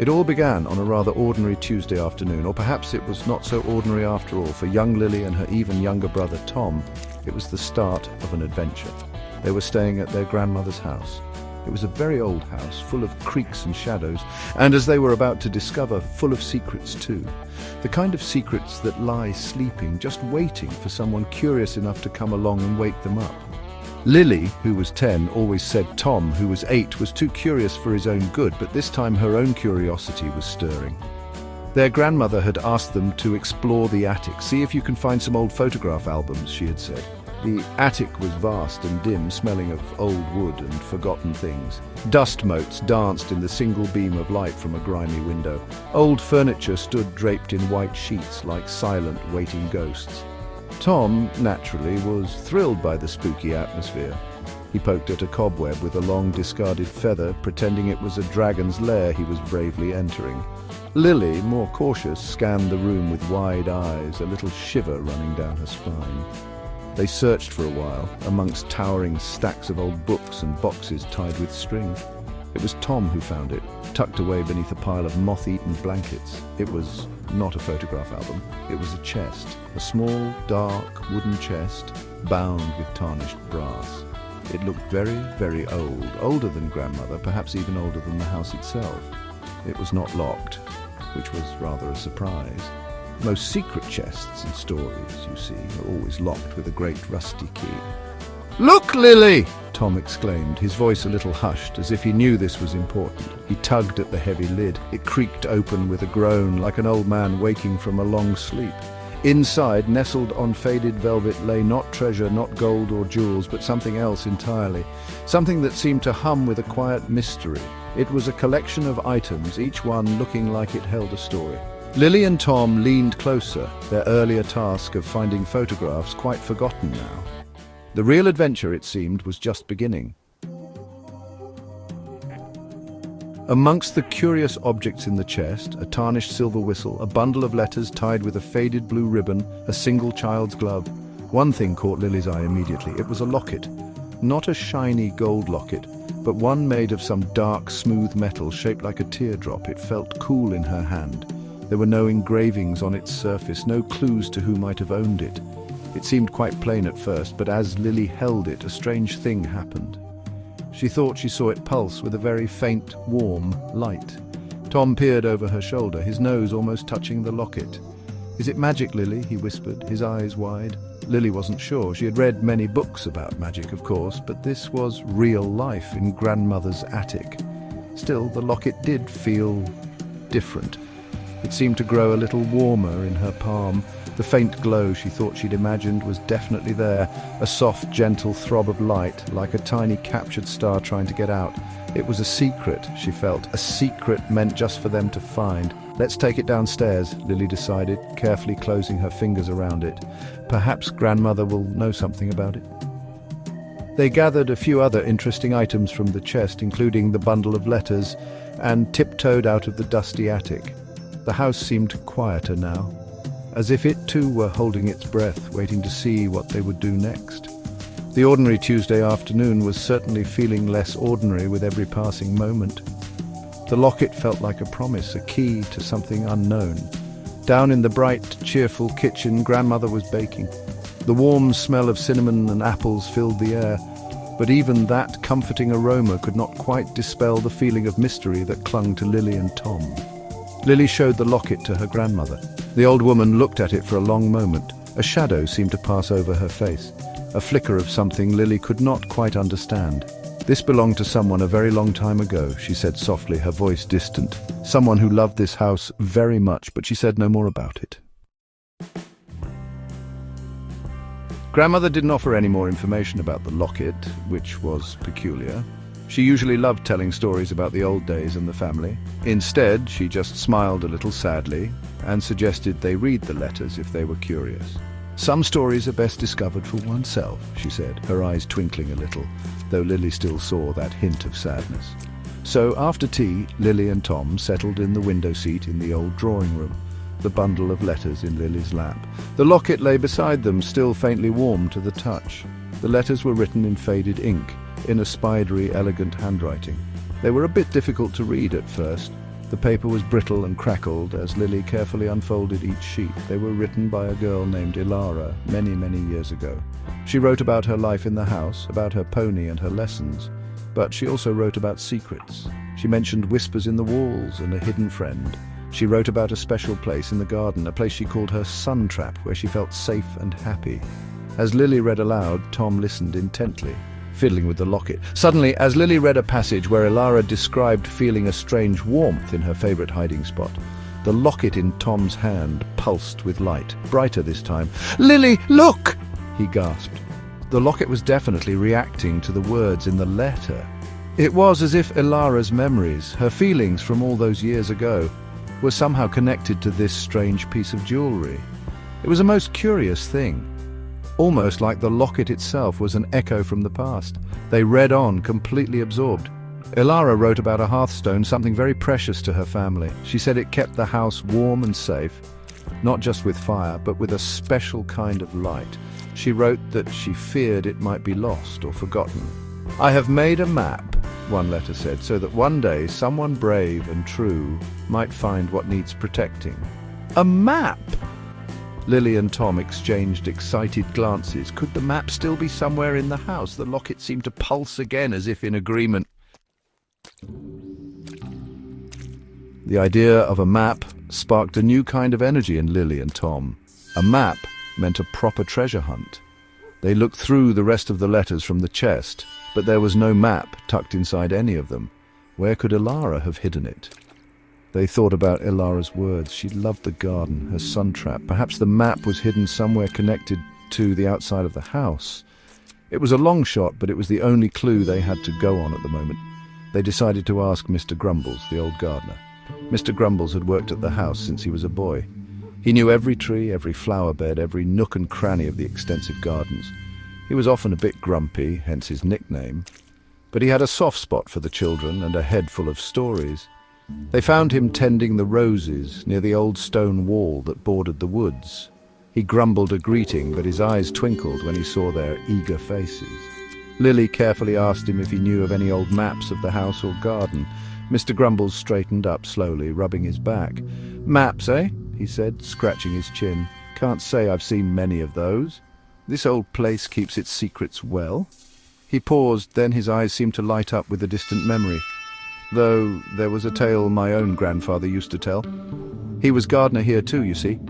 It all began on a rather ordinary Tuesday afternoon, or perhaps it was not so ordinary after all. For young Lily and her even younger brother Tom, it was the start of an adventure. They were staying at their grandmother's house. It was a very old house, full of creaks and shadows, and as they were about to discover, full of secrets too. The kind of secrets that lie sleeping, just waiting for someone curious enough to come along and wake them up. Lily, who was 10, always said Tom, who was 8, was too curious for his own good, but this time her own curiosity was stirring. Their grandmother had asked them to explore the attic, see if you can find some old photograph albums, she had said. The attic was vast and dim, smelling of old wood and forgotten things. Dust motes danced in the single beam of light from a grimy window. Old furniture stood draped in white sheets like silent, waiting ghosts. Tom, naturally, was thrilled by the spooky atmosphere. He poked at a cobweb with a long discarded feather, pretending it was a dragon's lair he was bravely entering. Lily, more cautious, scanned the room with wide eyes, a little shiver running down her spine. They searched for a while, amongst towering stacks of old books and boxes tied with string. It was Tom who found it, tucked away beneath a pile of moth-eaten blankets. It was not a photograph album. It was a chest, a small, dark, wooden chest, bound with tarnished brass. It looked very, very old, older than grandmother, perhaps even older than the house itself. It was not locked, which was rather a surprise. Most secret chests and stories, you see, are always locked with a great rusty key. "Look, Lily!" Tom exclaimed, his voice a little hushed, as if he knew this was important. He tugged at the heavy lid. It creaked open with a groan, like an old man waking from a long sleep. Inside, nestled on faded velvet, lay not treasure, not gold or jewels, but something else entirely. Something that seemed to hum with a quiet mystery. It was a collection of items, each one looking like it held a story. Lily and Tom leaned closer, their earlier task of finding photographs quite forgotten now. The real adventure, it seemed, was just beginning. Amongst the curious objects in the chest, a tarnished silver whistle, a bundle of letters tied with a faded blue ribbon, a single child's glove. One thing caught Lily's eye immediately. It was a locket. Not a shiny gold locket, but one made of some dark, smooth metal shaped like a teardrop. It felt cool in her hand. There were no engravings on its surface, no clues to who might have owned it. It seemed quite plain at first, but as Lily held it, a strange thing happened. She thought she saw it pulse with a very faint, warm light. Tom peered over her shoulder, his nose almost touching the locket. "Is it magic, Lily?" he whispered, his eyes wide. Lily wasn't sure. She had read many books about magic, of course, but this was real life in grandmother's attic. Still, the locket did feel different. It seemed to grow a little warmer in her palm. The faint glow she thought she'd imagined was definitely there, a soft, gentle throb of light, like a tiny captured star trying to get out. It was a secret, she felt, a secret meant just for them to find. "Let's take it downstairs," Lily decided, carefully closing her fingers around it. "Perhaps grandmother will know something about it." They gathered a few other interesting items from the chest, including the bundle of letters, and tiptoed out of the dusty attic. The house seemed quieter now, as if it too were holding its breath, waiting to see what they would do next. The ordinary Tuesday afternoon was certainly feeling less ordinary with every passing moment. The locket felt like a promise, a key to something unknown. Down in the bright, cheerful kitchen, grandmother was baking. The warm smell of cinnamon and apples filled the air, but even that comforting aroma could not quite dispel the feeling of mystery that clung to Lily and Tom. Lily showed the locket to her grandmother. The old woman looked at it for a long moment. A shadow seemed to pass over her face, a flicker of something Lily could not quite understand. "This belonged to someone a very long time ago," she said softly, her voice distant. "Someone who loved this house very much," but she said no more about it. Grandmother didn't offer any more information about the locket, which was peculiar. She usually loved telling stories about the old days and the family. Instead, she just smiled a little sadly and suggested they read the letters if they were curious. "Some stories are best discovered for oneself," she said, her eyes twinkling a little, though Lily still saw that hint of sadness. So after tea, Lily and Tom settled in the window seat in the old drawing room, the bundle of letters in Lily's lap. The locket lay beside them, still faintly warm to the touch. The letters were written in faded ink, in a spidery, elegant handwriting. They were a bit difficult to read at first. The paper was brittle and crackled as Lily carefully unfolded each sheet. They were written by a girl named Ilara many, many years ago. She wrote about her life in the house, about her pony and her lessons, but she also wrote about secrets. She mentioned whispers in the walls and a hidden friend. She wrote about a special place in the garden, a place she called her sun trap, where she felt safe and happy. As Lily read aloud, Tom listened intently, fiddling with the locket. Suddenly, as Lily read a passage where Ilara described feeling a strange warmth in her favorite hiding spot, the locket in Tom's hand pulsed with light, brighter this time. "Lily, look!" he gasped. The locket was definitely reacting to the words in the letter. It was as if Ilara's memories, her feelings from all those years ago, were somehow connected to this strange piece of jewelry. It was a most curious thing. Almost like the locket itself was an echo from the past. They read on, completely absorbed. Ilara wrote about a hearthstone, something very precious to her family. She said it kept the house warm and safe, not just with fire, but with a special kind of light. She wrote that she feared it might be lost or forgotten. "I have made a map," one letter said, "so that one day someone brave and true might find what needs protecting." A map! Lily and Tom exchanged excited glances. Could the map still be somewhere in the house? The locket seemed to pulse again, as if in agreement. The idea of a map sparked a new kind of energy in Lily and Tom. A map meant a proper treasure hunt. They looked through the rest of the letters from the chest, but there was no map tucked inside any of them. Where could Ilara have hidden it? They thought about Ilara's words. She loved the garden, her sun trap. Perhaps the map was hidden somewhere connected to the outside of the house. It was a long shot, but it was the only clue they had to go on at the moment. They decided to ask Mr. Grumbles, the old gardener. Mr. Grumbles had worked at the house since he was a boy. He knew every tree, every flower bed, every nook and cranny of the extensive gardens. He was often a bit grumpy, hence his nickname, but he had a soft spot for the children and a head full of stories. They found him tending the roses near the old stone wall that bordered the woods. He grumbled a greeting, but his eyes twinkled when he saw their eager faces. Lily carefully asked him if he knew of any old maps of the house or garden. Mr. Grumbles straightened up slowly, rubbing his back. "Maps, eh?" he said, scratching his chin. "Can't say I've seen many of those. This old place keeps its secrets well." He paused, then his eyes seemed to light up with a distant memory. Though there was a tale my own grandfather used to tell. He was gardener here too, you see.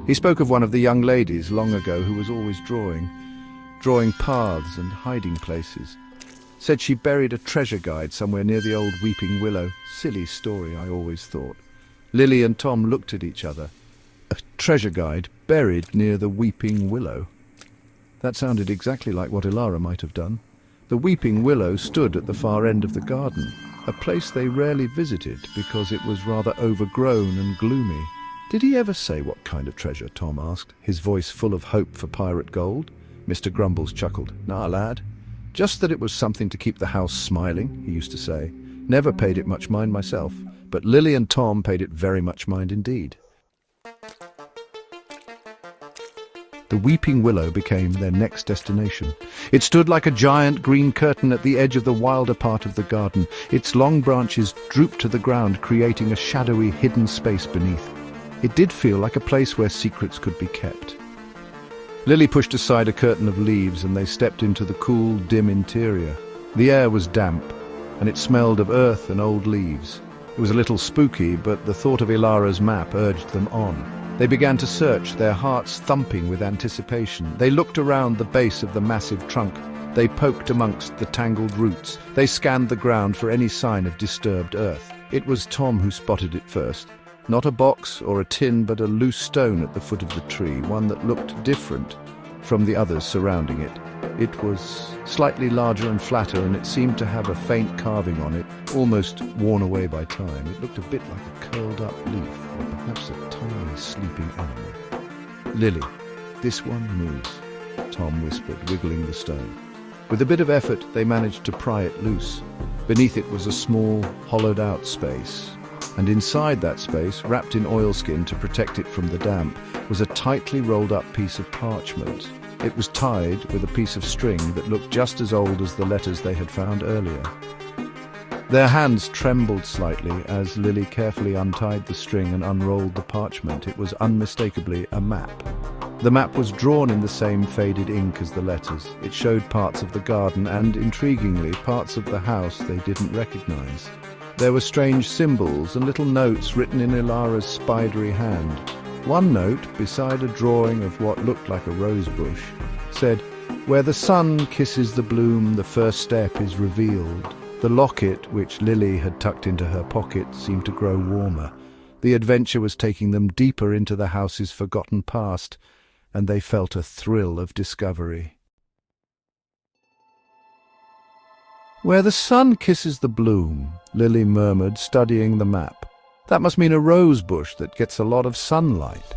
He spoke of one of the young ladies long ago who was always drawing paths and hiding places. Said she buried a treasure guide somewhere near the old weeping willow. Silly story, I always thought. Lily and Tom looked at each other. A treasure guide buried near the weeping willow. That sounded exactly like what Ilara might have done. The weeping willow stood at the far end of the garden, a place they rarely visited because it was rather overgrown and gloomy. "Did he ever say what kind of treasure?" Tom asked, his voice full of hope for pirate gold. Mr. Grumbles chuckled. "Nah, lad. Just that it was something to keep the house smiling," he used to say. "Never paid it much mind myself, but Lily and Tom paid it very much mind indeed." The weeping willow became their next destination. It stood like a giant green curtain at the edge of the wilder part of the garden. Its long branches drooped to the ground, creating a shadowy, hidden space beneath. It did feel like a place where secrets could be kept. Lily pushed aside a curtain of leaves and they stepped into the cool, dim interior. The air was damp, and it smelled of earth and old leaves. It was a little spooky, but the thought of Ilara's map urged them on. They began to search, their hearts thumping with anticipation. They looked around the base of the massive trunk. They poked amongst the tangled roots. They scanned the ground for any sign of disturbed earth. It was Tom who spotted it first. Not a box or a tin, but a loose stone at the foot of the tree, one that looked different from the others surrounding it. It was slightly larger and flatter, and it seemed to have a faint carving on it, almost worn away by time. It looked a bit like a curled-up leaf, or perhaps a tiny sleeping animal. "Lily, this one moves," Tom whispered, wiggling the stone. With a bit of effort, they managed to pry it loose. Beneath it was a small, hollowed-out space. And inside that space, wrapped in oilskin to protect it from the damp, was a tightly rolled-up piece of parchment. It was tied with a piece of string that looked just as old as the letters they had found earlier. Their hands trembled slightly as Lily carefully untied the string and unrolled the parchment. It was unmistakably a map. The map was drawn in the same faded ink as the letters. It showed parts of the garden and, intriguingly, parts of the house they didn't recognize. There were strange symbols and little notes written in Ilara's spidery hand. One note, beside a drawing of what looked like a rose bush, said, "Where the sun kisses the bloom, the first step is revealed." The locket, which Lily had tucked into her pocket, seemed to grow warmer. The adventure was taking them deeper into the house's forgotten past, and they felt a thrill of discovery. "Where the sun kisses the bloom," Lily murmured, studying the map. "That must mean a rose bush that gets a lot of sunlight."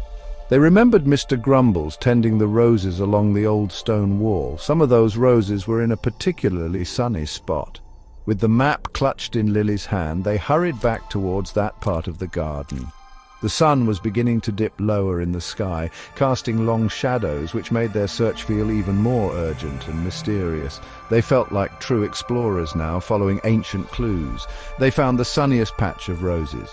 They remembered Mr. Grumbles tending the roses along the old stone wall. Some of those roses were in a particularly sunny spot. With the map clutched in Lily's hand, they hurried back towards that part of the garden. The sun was beginning to dip lower in the sky, casting long shadows which made their search feel even more urgent and mysterious. They felt like true explorers now, following ancient clues. They found the sunniest patch of roses.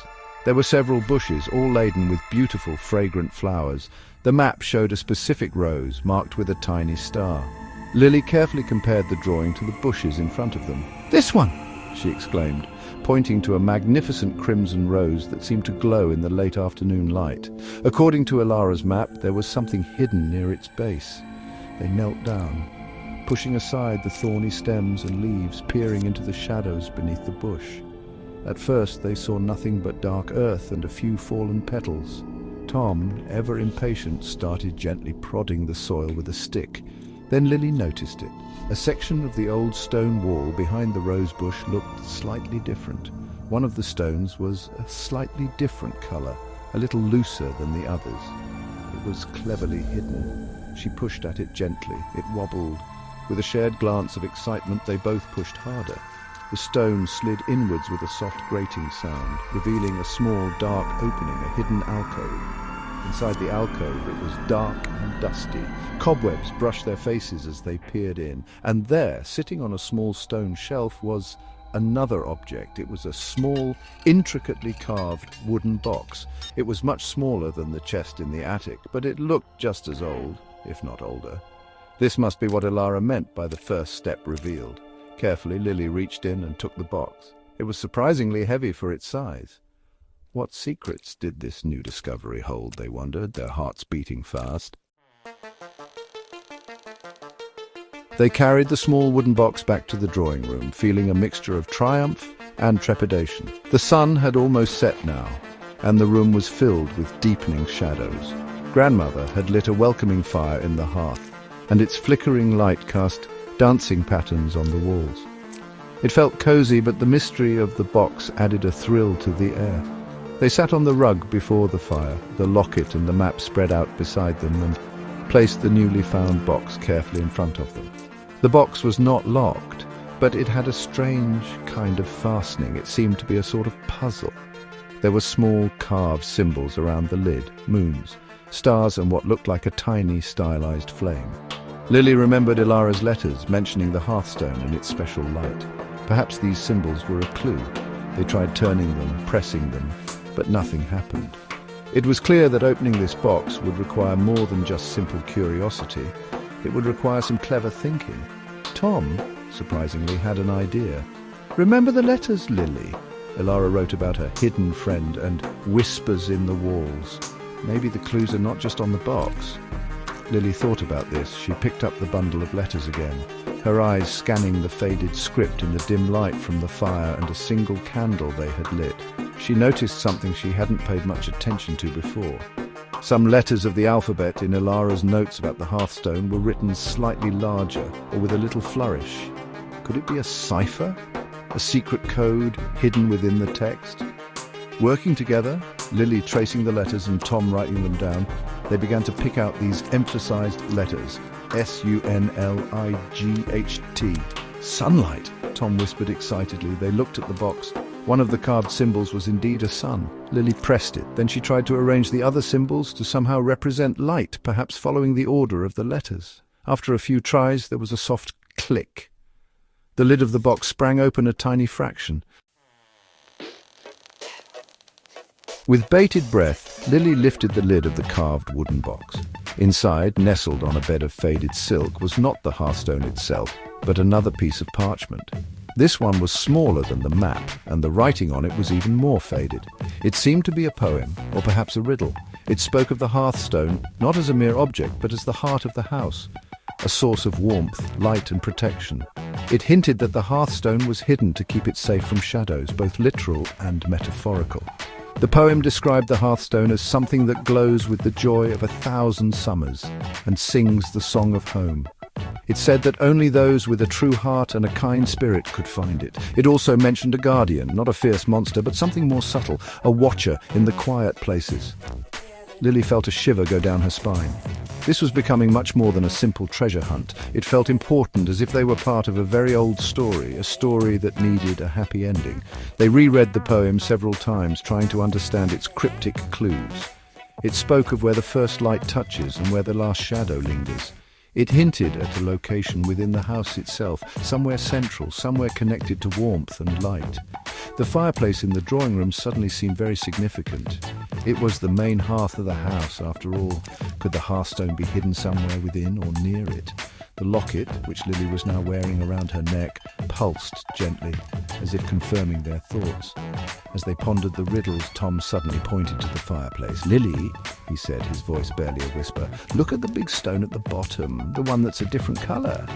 There were several bushes, all laden with beautiful, fragrant flowers. The map showed a specific rose, marked with a tiny star. Lily carefully compared the drawing to the bushes in front of them. "This one!" she exclaimed, pointing to a magnificent crimson rose that seemed to glow in the late afternoon light. According to Ilara's map, there was something hidden near its base. They knelt down, pushing aside the thorny stems and leaves, peering into the shadows beneath the bush. At first they saw nothing but dark earth and a few fallen petals. Tom, ever impatient, started gently prodding the soil with a stick. Then Lily noticed it. A section of the old stone wall behind the rose bush looked slightly different. One of the stones was a slightly different color, a little looser than the others. It was cleverly hidden. She pushed at it gently. It wobbled. With a shared glance of excitement, they both pushed harder. The stone slid inwards with a soft grating sound, revealing a small, dark opening, a hidden alcove. Inside the alcove it was dark and dusty. Cobwebs brushed their faces as they peered in, and there, sitting on a small stone shelf, was another object. It was a small, intricately carved wooden box. It was much smaller than the chest in the attic, but it looked just as old, if not older. This must be what Ilara meant by the first step revealed. Carefully, Lily reached in and took the box. It was surprisingly heavy for its size. What secrets did this new discovery hold, they wondered, their hearts beating fast. They carried the small wooden box back to the drawing room, feeling a mixture of triumph and trepidation. The sun had almost set now, and the room was filled with deepening shadows. Grandmother had lit a welcoming fire in the hearth, and its flickering light cast dancing patterns on the walls. It felt cozy, but the mystery of the box added a thrill to the air. They sat on the rug before the fire, the locket and the map spread out beside them, and placed the newly found box carefully in front of them. The box was not locked, but it had a strange kind of fastening. It seemed to be a sort of puzzle. There were small carved symbols around the lid, moons, stars and what looked like a tiny stylized flame. Lily remembered Ilara's letters mentioning the hearthstone and its special light. Perhaps these symbols were a clue. They tried turning them, pressing them, but nothing happened. It was clear that opening this box would require more than just simple curiosity. It would require some clever thinking. Tom, surprisingly, had an idea. "Remember the letters, Lily?" Ilara wrote about her hidden friend and whispers in the walls. Maybe the clues are not just on the box. Lily thought about this. She picked up the bundle of letters again, her eyes scanning the faded script in the dim light from the fire and a single candle they had lit. She noticed something she hadn't paid much attention to before. Some letters of the alphabet in Ilara's notes about the hearthstone were written slightly larger or with a little flourish. Could it be a cipher? A secret code hidden within the text? Working together, Lily tracing the letters and Tom writing them down, they began to pick out these emphasized letters. S-U-N-L-I-G-H-T. Sunlight, Tom whispered excitedly. They looked at the box. One of the carved symbols was indeed a sun. Lily pressed it. Then she tried to arrange the other symbols to somehow represent light, perhaps following the order of the letters. After a few tries, there was a soft click. The lid of the box sprang open a tiny fraction. With bated breath, Lily lifted the lid of the carved wooden box. Inside, nestled on a bed of faded silk, was not the hearthstone itself, but another piece of parchment. This one was smaller than the map, and the writing on it was even more faded. It seemed to be a poem, or perhaps a riddle. It spoke of the hearthstone, not as a mere object, but as the heart of the house, a source of warmth, light and protection. It hinted that the hearthstone was hidden to keep it safe from shadows, both literal and metaphorical. The poem described the hearthstone as something that glows with the joy of 1,000 summers and sings the song of home. It said that only those with a true heart and a kind spirit could find it. It also mentioned a guardian, not a fierce monster, but something more subtle, a watcher in the quiet places. Lily felt a shiver go down her spine. This was becoming much more than a simple treasure hunt. It felt important, as if they were part of a very old story, a story that needed a happy ending. They reread the poem several times, trying to understand its cryptic clues. It spoke of where the first light touches and where the last shadow lingers. It hinted at a location within the house itself, somewhere central, somewhere connected to warmth and light. The fireplace in the drawing room suddenly seemed very significant. It was the main hearth of the house, after all. Could the hearthstone be hidden somewhere within or near it? The locket, which Lily was now wearing around her neck, pulsed gently, as if confirming their thoughts. As they pondered the riddles, Tom suddenly pointed to the fireplace. "Lily," he said, his voice barely a whisper, "look at the big stone at the bottom, the one that's a different colour."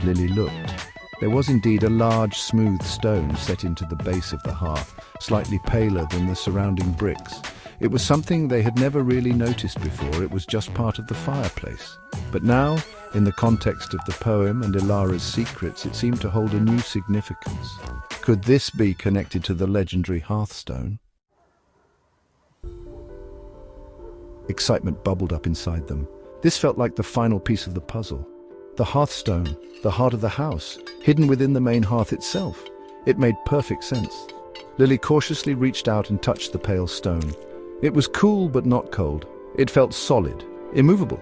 Lily looked. There was indeed a large, smooth stone set into the base of the hearth, slightly paler than the surrounding bricks. It was something they had never really noticed before. It was just part of the fireplace. But now, in the context of the poem and Ilara's secrets, it seemed to hold a new significance. Could this be connected to the legendary hearthstone? Excitement bubbled up inside them. This felt like the final piece of the puzzle. The hearthstone, the heart of the house, hidden within the main hearth itself. It made perfect sense. Lily cautiously reached out and touched the pale stone. It was cool but not cold. It felt solid, immovable.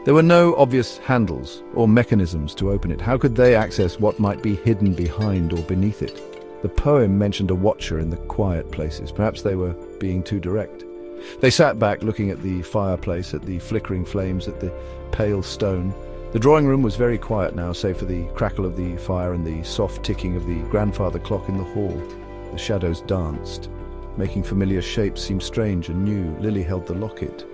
There were no obvious handles or mechanisms to open it. How could they access what might be hidden behind or beneath it? The poem mentioned a watcher in the quiet places. Perhaps they were being too direct. They sat back looking at the fireplace, at the flickering flames, at the pale stone. The drawing room was very quiet now, save for the crackle of the fire and the soft ticking of the grandfather clock in the hall. The shadows danced, making familiar shapes seem strange and new. Lily held the locket.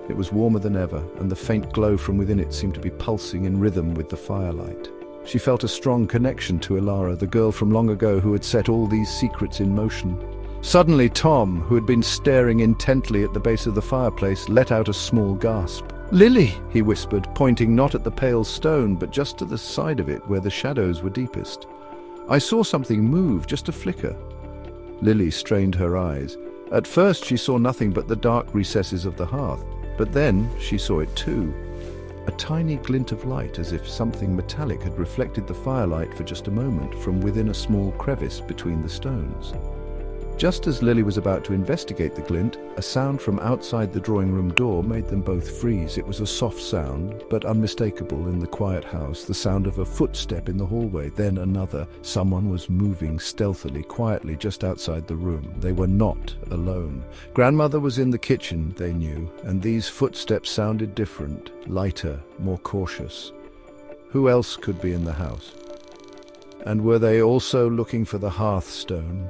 It was warmer than ever, and the faint glow from within it seemed to be pulsing in rhythm with the firelight. She felt a strong connection to Ilara, the girl from long ago who had set all these secrets in motion. Suddenly, Tom, who had been staring intently at the base of the fireplace, let out a small gasp. "Lily," he whispered, pointing not at the pale stone, but just to the side of it where the shadows were deepest. "I saw something move, just a flicker." Lily strained her eyes. At first she saw nothing but the dark recesses of the hearth, but then she saw it too. A tiny glint of light, as if something metallic had reflected the firelight for just a moment from within a small crevice between the stones. Just as Lily was about to investigate the glint, a sound from outside the drawing room door made them both freeze. It was a soft sound, but unmistakable in the quiet house, the sound of a footstep in the hallway, then another. Someone was moving stealthily, quietly, just outside the room. They were not alone. Grandmother was in the kitchen, they knew, and these footsteps sounded different, lighter, more cautious. Who else could be in the house? And were they also looking for the hearthstone?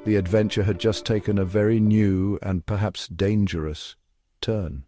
The adventure had just taken a very new and perhaps dangerous turn.